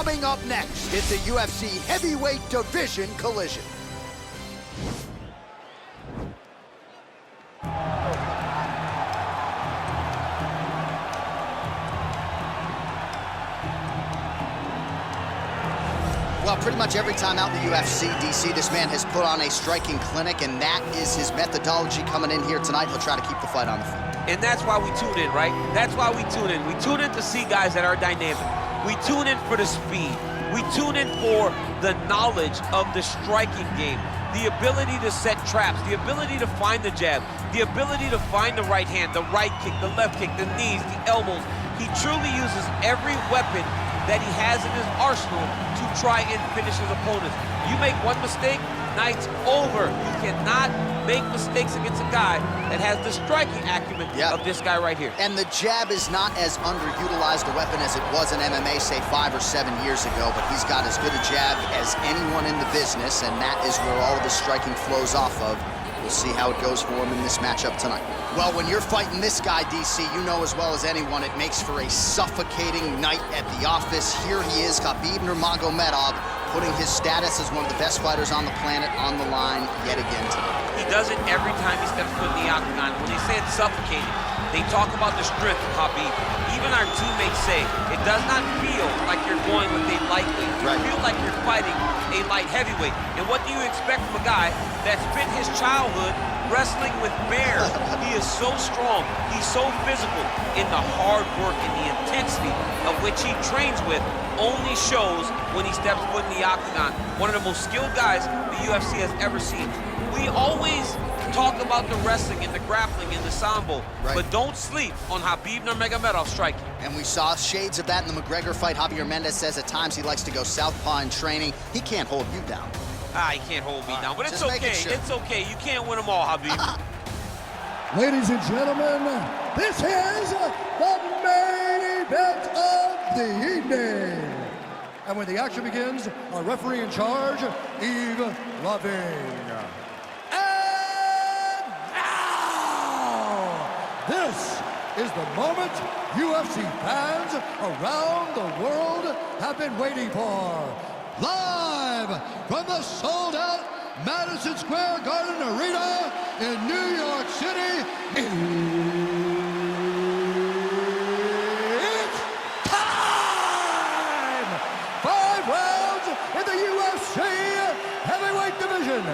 Coming up next, it's a UFC heavyweight division collision. Well, pretty much every time out in the UFC, DC, this man has put on a striking clinic, and that is his methodology coming in here tonight. He'll try to keep the fight on the feet. And that's why we tune in, right? That's why we tune in. We tune in to see guys that are dynamic. We tune in for the speed. We tune in for the knowledge of the striking game, the ability to set traps, the ability to find the jab, the ability to find the right hand, the right kick, the left kick, the knees, the elbows. He truly uses every weapon that he has in his arsenal to try and finish his opponents. You make one mistake, night's over. You cannot make mistakes against a guy that has the striking acumen of this guy right here. And the jab is not as underutilized a weapon as it was in MMA, say 5 or 7 years ago, but he's got as good a jab as anyone in the business, and that is where all of his striking flows off of. We'll see how it goes for him in this matchup tonight. Well, when you're fighting this guy, DC, you know as well as anyone, it makes for a suffocating night at the office. Here he is, Khabib Nurmagomedov, putting his status as one of the best fighters on the planet on the line yet again tonight. He does it every time he steps foot in the octagon. When they say it's suffocating, they talk about the strength of Khabib. Even our teammates say it does not feel like you're going with a lightweight. You feel like you're fighting a light heavyweight. And what do you expect from a guy that spent his childhood wrestling with bears? He is so strong, he's so physical, and the hard work and the intensity of which he trains with only shows when he steps foot in the octagon. One of the most skilled guys the UFC has ever seen. We always talk about the wrestling and the grappling and the sambo, but don't sleep on Khabib Nurmagomedov striking. And we saw shades of that in the McGregor fight. Javier Mendez says at times he likes to go southpaw in training. He can't hold you down. He can't hold me down, but it's okay. It's okay. You can't win them all, Khabib. Ladies and gentlemen, this is the main event of the evening. And when the action begins, our referee in charge, Yves Lavigne. And now, this is the moment UFC fans around the world have been waiting for. Live from the sold-out Madison Square Garden Arena in New York City, it's time! 5 rounds in the UFC heavyweight division.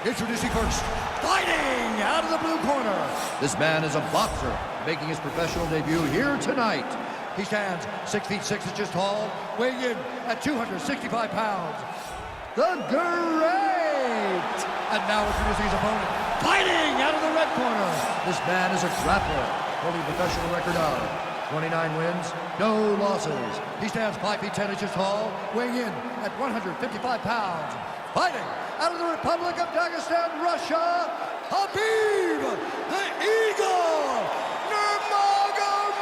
Introducing first, fighting out of the blue corner. This man is a boxer, making his professional debut here tonight. He stands 6 feet 6 inches tall, weighing in at 265 pounds. The Great! And now introducing his opponent, fighting out of the red corner. This man is a grappler, holding a professional record of 29 wins, no losses. He stands 5 feet 10 inches tall, weighing in at 155 pounds. Fighting out of the Republic of Dagestan, Russia, Khabib the Eagle Nurmagomedov!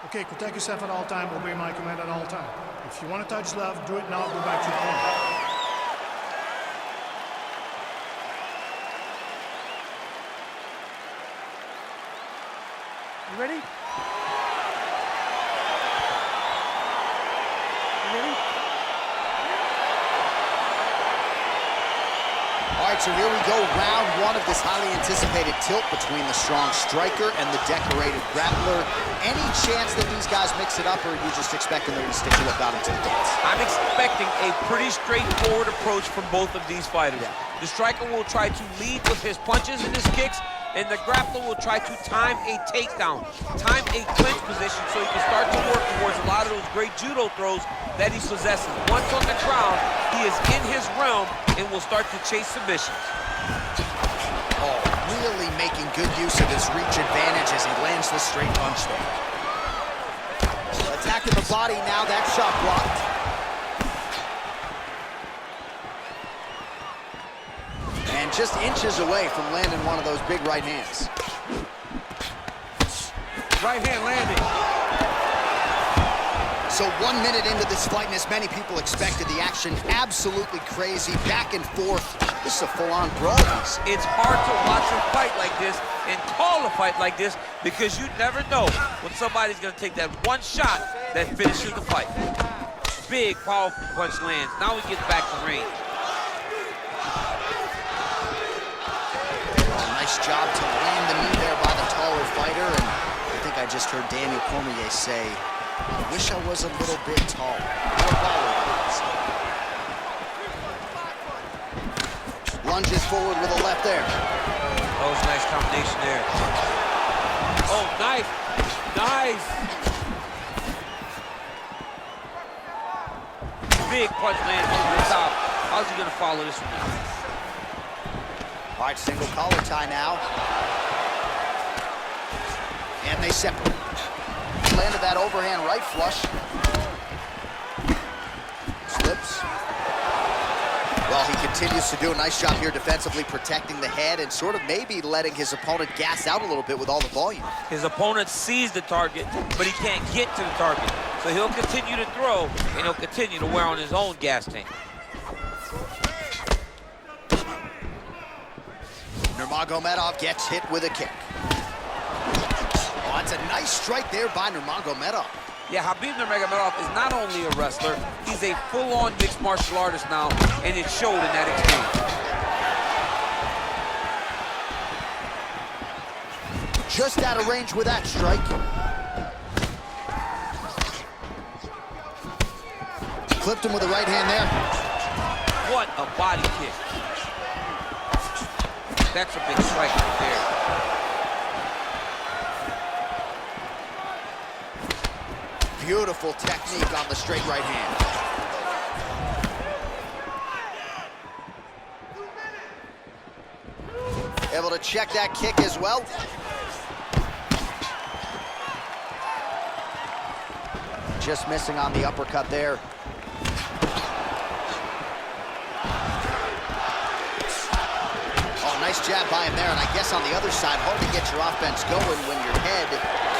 Okay, protect yourself at all time, obey my command at all time. If you want to touch left, do it now, go back to your corner. You ready? You ready? All right, so here we go, round 1 of this highly anticipated tilt between the strong striker and the decorated grappler. Any chance that these guys mix it up, or are you just expecting them to stick to what got them to the dance? I'm expecting a pretty straightforward approach from both of these fighters. The striker will try to lead with his punches and his kicks, and the grappler will try to time a takedown, time a clinch position so he can start to work towards a lot of those great judo throws that he possesses. Once on the ground, he is in his realm and will start to chase submissions. Oh, really making good use of his reach advantage as he lands the straight punch there. Attacking the body now, that shot blocked. And just inches away from landing one of those big right hands. Right hand landed. So 1 minute into this fight, and as many people expected, the action absolutely crazy, back and forth. This is a full-on brawl. It's hard to watch a fight like this and call a fight like this because you never know when somebody's going to take that one shot that finishes the fight. Big, powerful punch lands. Now we get back to range. Nice job to land the knee there by the taller fighter, and I think I just heard Daniel Cormier say, I wish I was a little bit taller. Lunges forward with a left there. That was a nice combination there. Oh, nice. Nice. Big punch lands over the top. How's he going to follow this one now? All right, single collar tie now. And they separate. Landed that overhand right flush. Slips. Well, he continues to do a nice job here defensively, protecting the head and sort of maybe letting his opponent gas out a little bit with all the volume. His opponent sees the target, but he can't get to the target. So he'll continue to throw, and he'll continue to wear on his own gas tank. Nurmagomedov gets hit with a kick. Oh, that's a nice strike there by Nurmagomedov. Yeah, Khabib Nurmagomedov is not only a wrestler, he's a full-on mixed martial artist now, and it showed in that experience. Just out of range with that strike. Clipped him with the right hand there. What a body kick. That's a big strike right there. Beautiful technique on the straight right hand. Able to check that kick as well. Just missing on the uppercut there. Oh, nice jab by him there, and I guess on the other side, hard to get your offense going when your head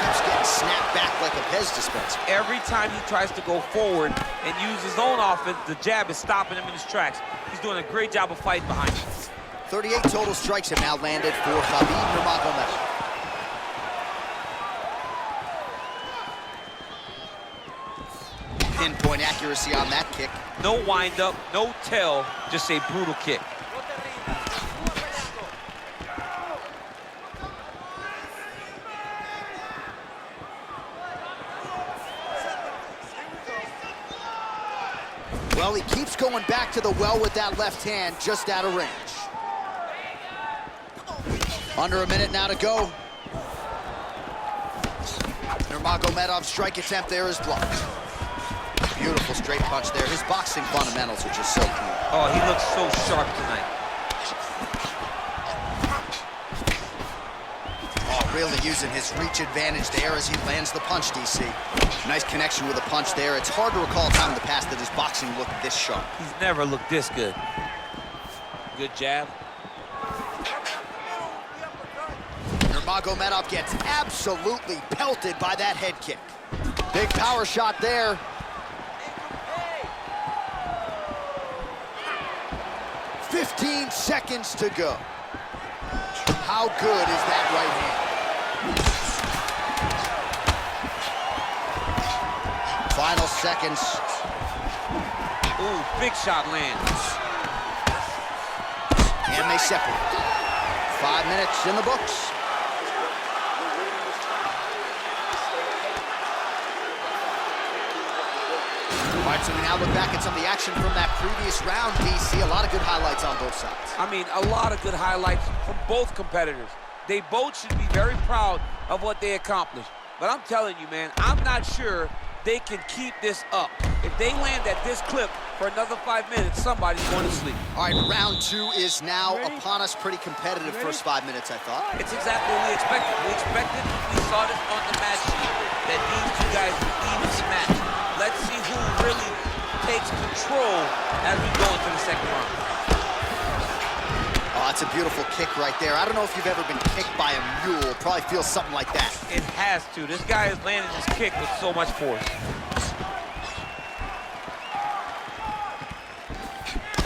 keeps getting snapped back like a Pez dispenser. Every time he tries to go forward and use his own offense, the jab is stopping him in his tracks. He's doing a great job of fighting behind him. 38 total strikes have now landed for Khabib Nurmagomedov. Pinpoint accuracy on that kick. No wind-up, no tail, just a brutal kick. Well, he keeps going back to the well with that left hand, just out of range. Under a minute now to go. Nurmagomedov's strike attempt there is blocked. Beautiful straight punch there. His boxing fundamentals are just so clean. Oh, he looks so sharp tonight. Oh, really using his reach advantage there as he lands the punch, DC. Nice connection with a punch there. It's hard to recall a time in the past that his boxing looked this sharp. He's never looked this good. Good jab. Nurmagomedov gets absolutely pelted by that head kick. Big power shot there. "15 seconds to go." How good is that right hand? Final seconds. Ooh, big shot lands. And they separate. 5 minutes in the books. All right, so we now look back at some of the action from that previous round, DC. A lot of good highlights on both sides. I mean, a lot of good highlights from both competitors. They both should be very proud of what they accomplished. But I'm telling you, man, I'm not sure they can keep this up. If they land at this clip for another 5 minutes, somebody's going to sleep. All right, round two is now upon us. Pretty competitive first 5 minutes, I thought. It's exactly what we expected. We saw this on the match sheet, that these two guys would even match. Let's see who really takes control as we go into the second round. Oh, Oh, it's a beautiful kick right there. I don't know if you've ever been kicked by a mule. Probably feels something like that. It has to. This guy is landing his kick with so much force.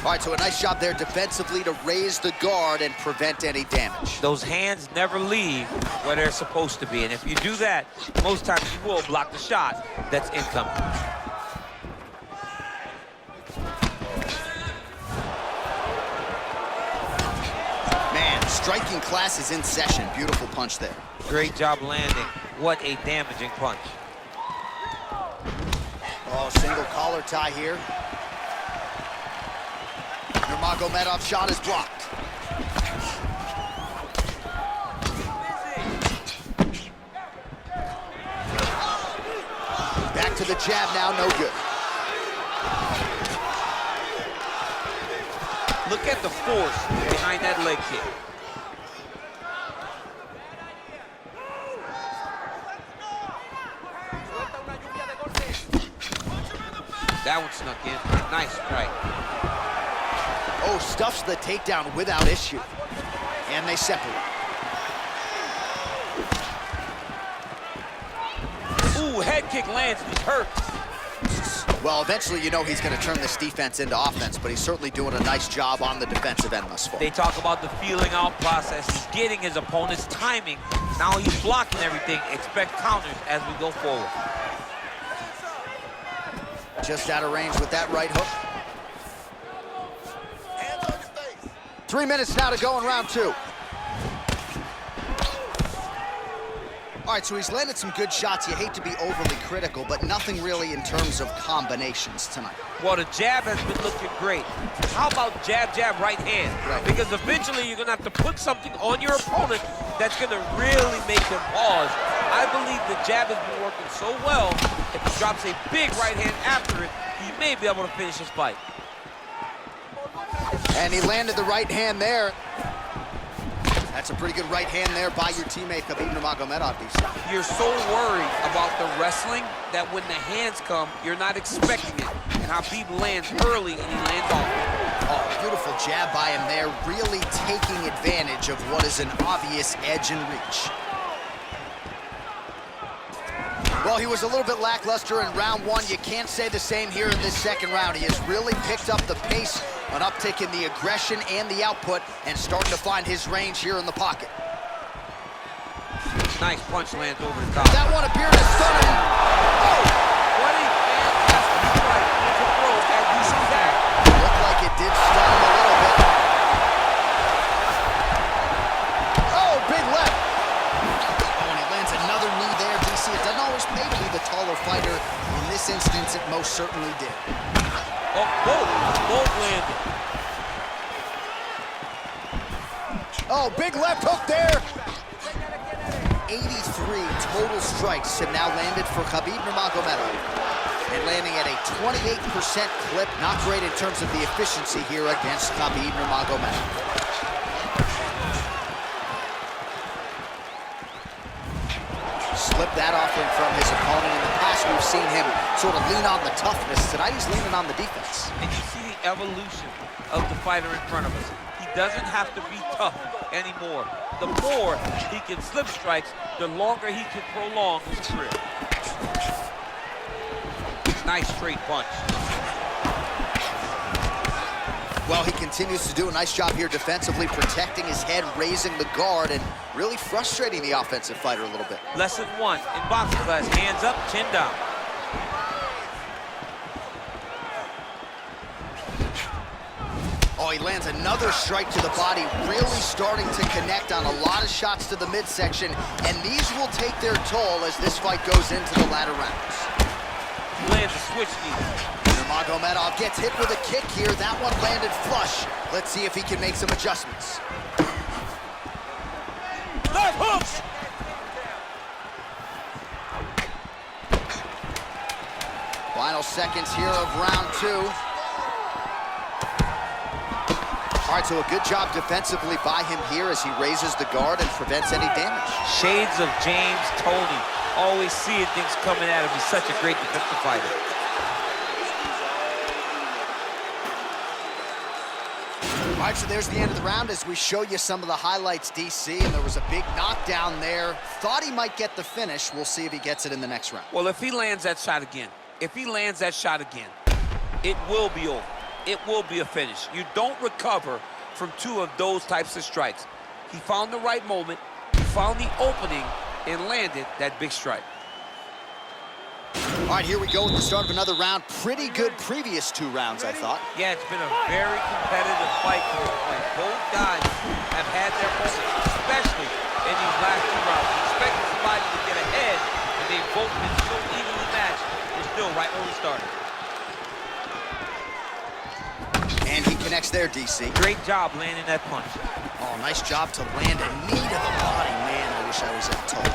All right, so a nice job there defensively to raise the guard and prevent any damage. Those hands never leave where they're supposed to be. And if you do that, most times you will block the shot that's incoming. Man, striking class is in session. Beautiful punch there. Great job landing. What a damaging punch. Oh, single collar tie here. Nurmagomedov's shot is blocked. Back to the jab now, no good. Look at the force behind that leg kick. That one snuck in. Nice strike. Oh, stuffs the takedown without issue. And they separate. Ooh, head kick lands, he's hurt. Well, eventually you know he's going to turn this defense into offense, but he's certainly doing a nice job on the defensive end thus far. They talk about the feeling out process. He's getting his opponent's timing. Now he's blocking everything. Expect counters as we go forward. Just out of range with that right hook. 3 minutes now to go in round 2. All right, so he's landed some good shots. You hate to be overly critical, but nothing really in terms of combinations tonight. Well, the jab has been looking great. How about jab, jab, right hand? Right. Because eventually you're going to have to put something on your opponent that's going to really make him pause. I believe the jab has been working so well, if he drops a big right hand after it, he may be able to finish his fight. And he landed the right hand there. That's a pretty good right hand there by your teammate, Khabib Nurmagomedov. You're so worried about the wrestling that when the hands come, you're not expecting it. And Khabib lands early and he lands off. Oh, beautiful jab by him there, really taking advantage of what is an obvious edge and reach. Well, he was a little bit lackluster in round 1. You can't say the same here in this second round. He has really picked up the pace, an uptick in the aggression and the output, and starting to find his range here in the pocket. Nice punch lands over the top. That one appeared to stun him. Oh! What a fantastic fight to throw at DC Tag. Looked like it did stun him a little bit. Oh, big left. Oh, and he lands another knee there, DC. It doesn't always pay to be the taller fighter. In this instance, it most certainly did. Oh, both landed. Oh, big left hook there. 83 total strikes have now landed for Khabib Nurmagomedov. And landing at a 28% clip. Not great in terms of the efficiency here against Khabib Nurmagomedov. Slip that offering from his opponent. In the past, we've seen him sort of lean on the toughness. Tonight, he's leaning on the defense. And you see the evolution of the fighter in front of us. He doesn't have to be tough anymore. The more he can slip strikes, the longer he can prolong his career. Nice straight punch. Well, he continues to do a nice job here defensively, protecting his head, raising the guard, and really frustrating the offensive fighter a little bit. Lesson 1 in boxing class, hands up, chin down. Oh, he lands another strike to the body, really starting to connect on a lot of shots to the midsection, and these will take their toll as this fight goes into the latter rounds. He lands a switch knee. Nurmagomedov gets hit with a kick here. That one landed flush. Let's see if he can make some adjustments. Left hook! Final seconds here of round 2. All right, so a good job defensively by him here as he raises the guard and prevents any damage. Shades of James Toney. Always seeing things coming at him. He's such a great defensive fighter. All All right, so there's the end of the round as we show you some of the highlights, DC, and there was a big knockdown there. Thought he might get the finish. We'll see if he gets it in the next round. Well, if he lands that shot again, it will be over. It will be a finish. You don't recover from two of those types of strikes. He found the right moment, he found the opening, and landed that big strike. All right, here we go with the start of another round. Pretty good previous two rounds, I thought. Yeah, it's been a very competitive fight to this point. Both guys have had their moments, especially in these last two rounds. You expect somebody to get ahead, and they've both been so evenly matched. We're still right where we started. And he connects there, DC. Great job landing that punch. Oh, nice job to land a knee to the body. Man, I wish I was that tall.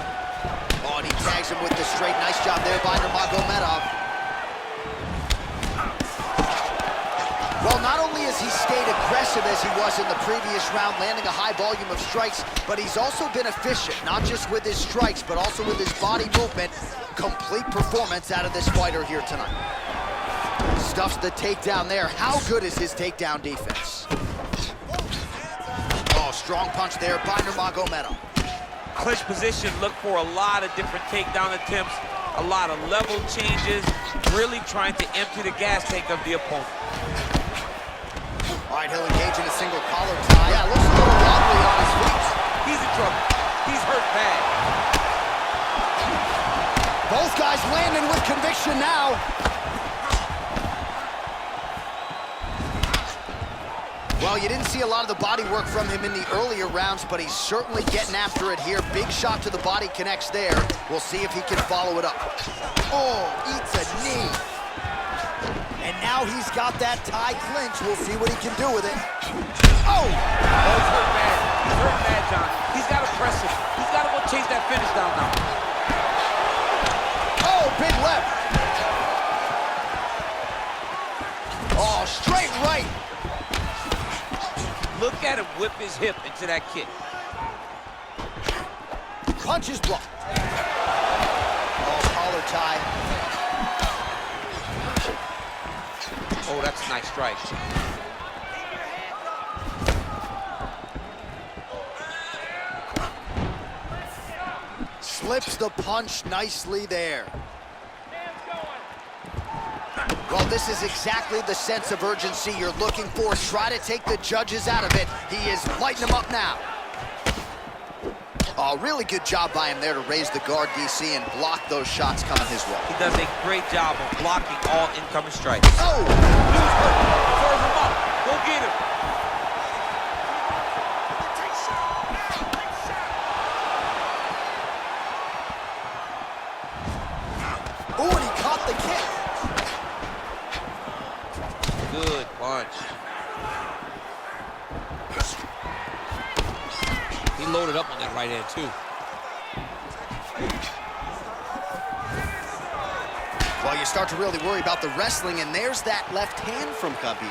Oh, and he tags him with the straight. Nice job there by Nurmagomedov. Well, not only has he stayed aggressive as he was in the previous round, landing a high volume of strikes, but he's also been efficient, not just with his strikes, but also with his body movement. Complete performance out of this fighter here tonight. Stuffs the takedown there. How good is his takedown defense? Oh, strong punch there by Nurmagomedov. Clinch position, look for a lot of different takedown attempts, a lot of level changes, really trying to empty the gas tank of the opponent. All right, he'll engage in a single collar tie. Yeah, looks a little wobbly on his feet. He's in trouble. He's hurt bad. Both guys landing with conviction now. Well, you didn't see a lot of the body work from him in the earlier rounds, but he's certainly getting after it here. Big shot to the body connects there. We'll see if he can follow it up. Oh, eats a knee. And now he's got that tie clinch. We'll see what he can do with it. Oh! He's hurt bad. He's hurt bad, John. He's got to press him. He's got to go chase that finish down now. Oh, big left. Oh, straight right. Look at him whip his hip into that kick. Punch is blocked. Oh, collar tie. Oh, that's a nice strike. Slips the punch nicely there. Well, this is exactly the sense of urgency you're looking for. Try to take the judges out of it. He is lighting them up now. Oh, really good job by him there to raise the guard, DC, and block those shots coming his way. He does a great job of blocking all incoming strikes. Oh! Dude's hurt. Serve him up. Go get him. Oh, and he caught the kick. Good punch. He loaded up on that right hand, too. Well, you start to really worry about the wrestling, and there's that left hand from Khabib.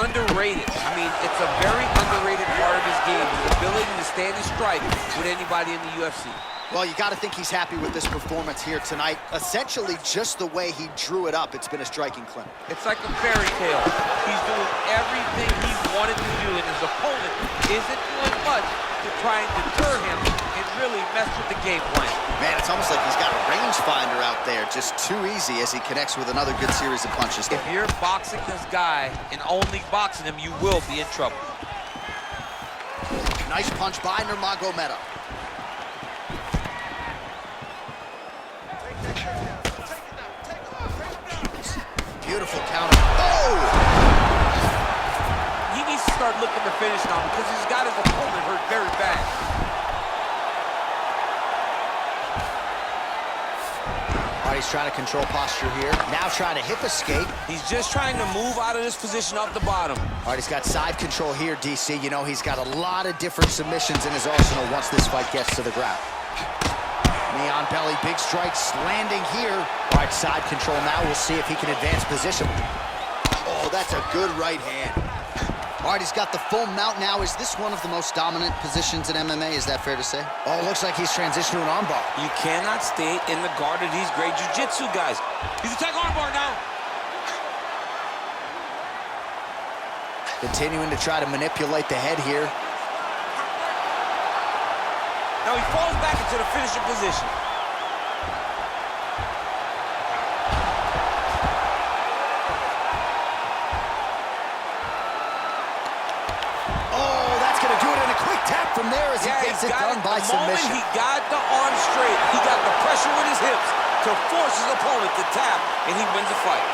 Underrated. I mean, it's a very underrated part of his game, his ability to stand and strike with anybody in the UFC. Well, you got to think he's happy with this performance here tonight. Essentially, just the way he drew it up, it's been a striking clinic. It's like a fairy tale. He's doing everything he wanted to do, and his opponent isn't doing much to try and deter him and really mess with the game plan. Man, it's almost like he's got a rangefinder out there. Just too easy as he connects with another good series of punches. If you're boxing this guy and only boxing him, you will be in trouble. Nice punch by Nurmagomedov. Beautiful counter. Oh! He needs to start looking to finish now because he's got his opponent hurt very bad. All right, he's trying to control posture here. Now trying to hip escape. He's just trying to move out of this position up the bottom. All right, he's got side control here, DC. You know, he's got a lot of different submissions in his arsenal once this fight gets to the ground. Knee on belly, big strikes landing here. All right, side control now. We'll see if he can advance position. Oh, that's a good right hand. All right, he's got the full mount now. Is this one of the most dominant positions in MMA? Is that fair to say? Oh, looks like he's transitioned to an armbar. You cannot stay in the guard of these great jiu-jitsu guys. He's attacking armbar now. Continuing to try to manipulate the head here. Now he falls back into the finishing position. Oh, that's going to do it in a quick tap from there as he gets it done by submission. The moment he got the arm straight, he got the pressure with his hips to force his opponent to tap, and he wins the fight.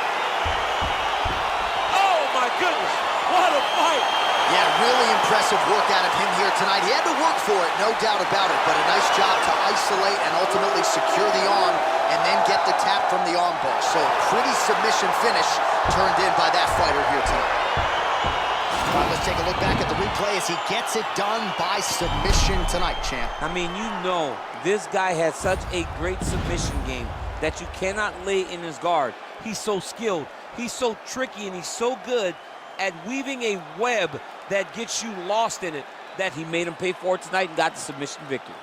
Oh, my goodness. What a fight. Yeah, really impressive work out of him here tonight. He had to work for it, no doubt about it, but a nice job to isolate and ultimately secure the arm and then get the tap from the arm bar. So a pretty submission finish turned in by that fighter here tonight. All right, let's take a look back at the replay as he gets it done by submission tonight, champ. I mean, you know, this guy has such a great submission game that you cannot lay in his guard. He's so skilled, he's so tricky, and he's so good at weaving a web that gets you lost in it that he made him pay for it tonight and got the submission victory.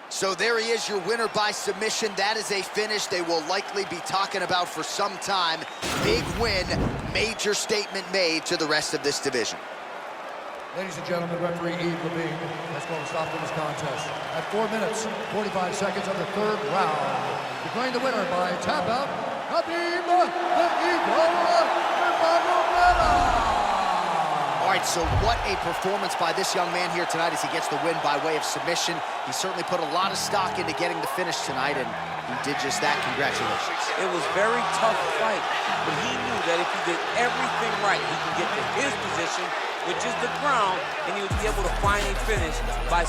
So there he is, your winner by submission. That is a finish they will likely be talking about for some time. Big win, major statement made to the rest of this division. Ladies and gentlemen, referee Yves Levine has called a stop to this contest at 4 minutes, 45 seconds of the third round. Declaring the winner by tap out, Khabib Nurmagomedov. All right, so what a performance by this young man here tonight as he gets the win by way of submission. He certainly put a lot of stock into getting the finish tonight, and he did just that. Congratulations. It was a very tough fight, but he knew that if he did everything right, he could get to his position, which is the ground, and he would be able to find a finish by